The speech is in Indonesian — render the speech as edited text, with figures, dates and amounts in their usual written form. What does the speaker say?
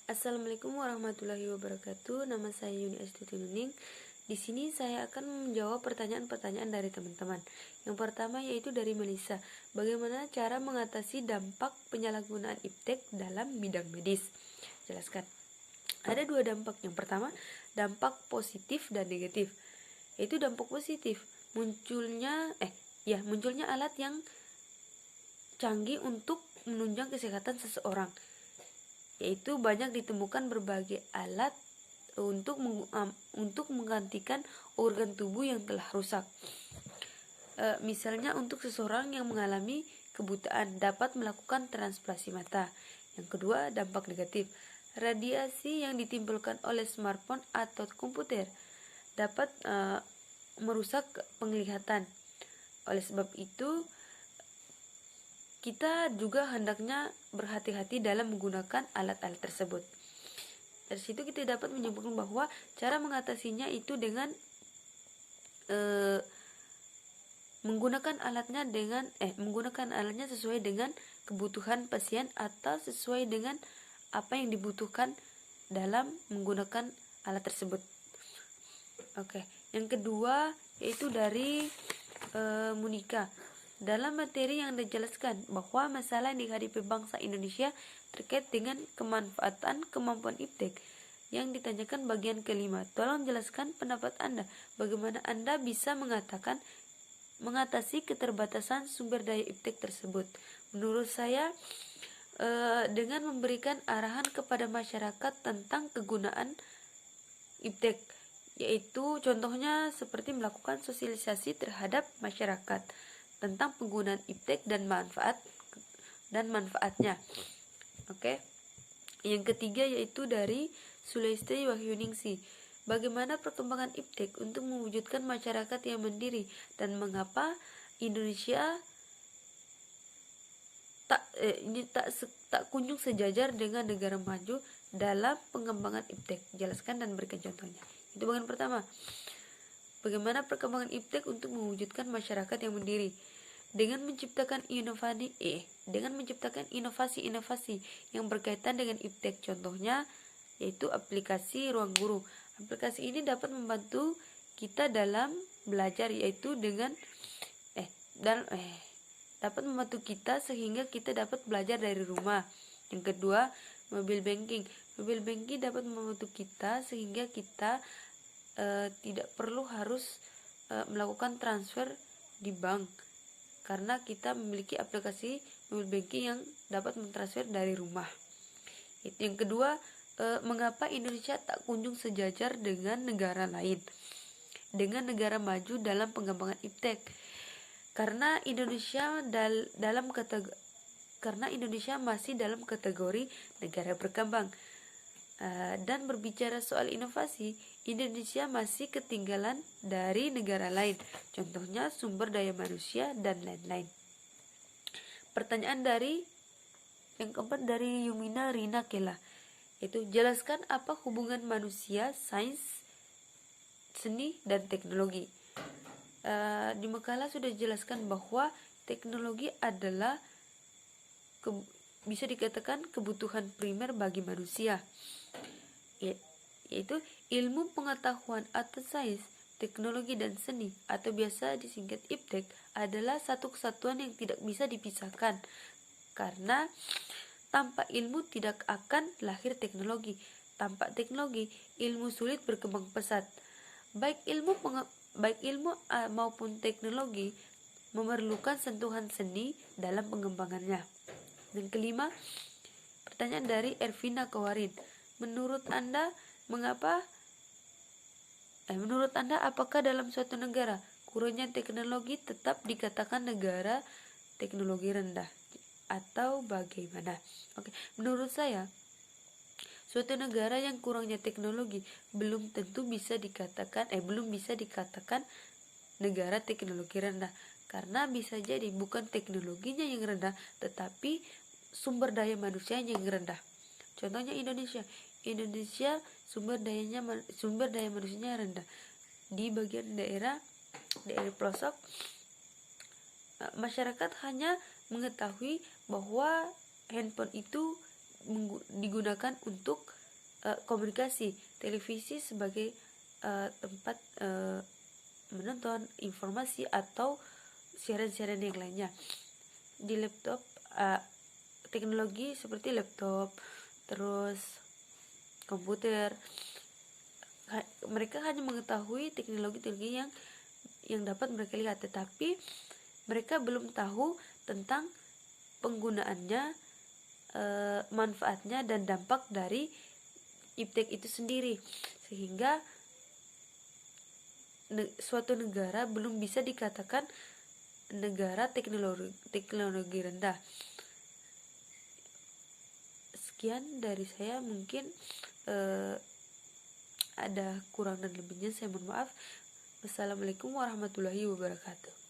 Assalamualaikum warahmatullahi wabarakatuh. Nama saya Yuni Astuti Nuning. Di sini saya akan menjawab pertanyaan-pertanyaan dari teman-teman. Yang pertama yaitu dari Melisa. Bagaimana cara mengatasi dampak penyalahgunaan iptek dalam bidang medis? Jelaskan. Ada dua dampak. Yang pertama, dampak positif dan negatif. Yaitu dampak positif, munculnya alat yang canggih untuk menunjang kesehatan seseorang. Yaitu banyak ditemukan berbagai alat untuk menggantikan organ tubuh yang telah rusak. Misalnya untuk seseorang yang mengalami kebutaan dapat melakukan transplantasi mata. Yang kedua, dampak negatif. Radiasi yang ditimbulkan oleh smartphone atau komputer dapat merusak penglihatan. Oleh sebab itu, kita juga hendaknya berhati-hati dalam menggunakan alat-alat tersebut. Dari situ kita dapat menyimpulkan bahwa cara mengatasinya itu dengan menggunakan alatnya sesuai dengan kebutuhan pasien atau sesuai dengan apa yang dibutuhkan dalam menggunakan alat tersebut. Oke, yang kedua yaitu dari Monika. Dalam materi yang dijelaskan bahwa masalah yang dihadapi bangsa Indonesia terkait dengan kemanfaatan kemampuan iptek yang ditanyakan bagian kelima. Tolong jelaskan pendapat Anda. Bagaimana Anda bisa mengatasi keterbatasan sumber daya iptek tersebut? Menurut saya, dengan memberikan arahan kepada masyarakat tentang kegunaan iptek, yaitu contohnya seperti melakukan sosialisasi terhadap masyarakat tentang penggunaan iptek dan manfaatnya. Oke. Yang ketiga yaitu dari Sulestri Wahyuningsi. Bagaimana perkembangan iptek untuk mewujudkan masyarakat yang mandiri dan mengapa Indonesia tak kunjung sejajar dengan negara maju dalam pengembangan iptek? Jelaskan dan berikan contohnya. Itu bagian pertama. Bagaimana perkembangan iptek untuk mewujudkan masyarakat yang mandiri? Dengan menciptakan inovasi-inovasi yang berkaitan dengan iptek. Contohnya yaitu aplikasi Ruang Guru. Aplikasi ini dapat membantu kita dalam belajar, yaitu dapat membantu kita sehingga kita dapat belajar dari rumah. Yang kedua, mobile banking. Mobile banking dapat membantu kita sehingga kita tidak perlu harus melakukan transfer di bank, karena kita memiliki aplikasi mobile banking yang dapat mentransfer dari rumah. Yang kedua, mengapa Indonesia tak kunjung sejajar dengan negara lain, dengan negara maju dalam pengembangan iptek? Karena Indonesia masih dalam kategori negara berkembang. Dan berbicara soal inovasi, Indonesia masih ketinggalan dari negara lain, contohnya sumber daya manusia dan lain-lain. Pertanyaan yang keempat dari Yumina Rina Kela, itu jelaskan apa hubungan manusia, sains, seni, dan teknologi. Di makalah sudah dijelaskan bahwa teknologi adalah bisa dikatakan kebutuhan primer bagi manusia, yaitu ilmu pengetahuan atau sains, teknologi, dan seni atau biasa disingkat iptek adalah satu kesatuan yang tidak bisa dipisahkan, karena tanpa ilmu tidak akan lahir teknologi. Tanpa teknologi, ilmu sulit berkembang pesat. Baik ilmu maupun teknologi memerlukan sentuhan seni dalam pengembangannya. Yang kelima, pertanyaan dari Ervina Kawarin. Menurut Anda apakah dalam suatu negara kurangnya teknologi tetap dikatakan negara teknologi rendah atau bagaimana? Oke, menurut saya suatu negara yang kurangnya teknologi belum bisa dikatakan negara teknologi rendah, karena bisa jadi bukan teknologinya yang rendah tetapi sumber daya manusianya yang rendah. Contohnya Indonesia sumber daya manusianya rendah. Di bagian daerah pelosok, masyarakat hanya mengetahui bahwa handphone itu digunakan untuk komunikasi. Televisi sebagai tempat menonton informasi atau siaran-siaran yang lainnya. Di laptop, teknologi seperti laptop, terus komputer, mereka hanya mengetahui teknologi-teknologi yang dapat mereka lihat, tetapi mereka belum tahu tentang penggunaannya, manfaatnya dan dampak dari iptek itu sendiri, sehingga suatu negara belum bisa dikatakan negara teknologi rendah. Sekian dari saya, mungkin ada kurang dan lebihnya saya mohon maaf. Wassalamualaikum warahmatullahi wabarakatuh.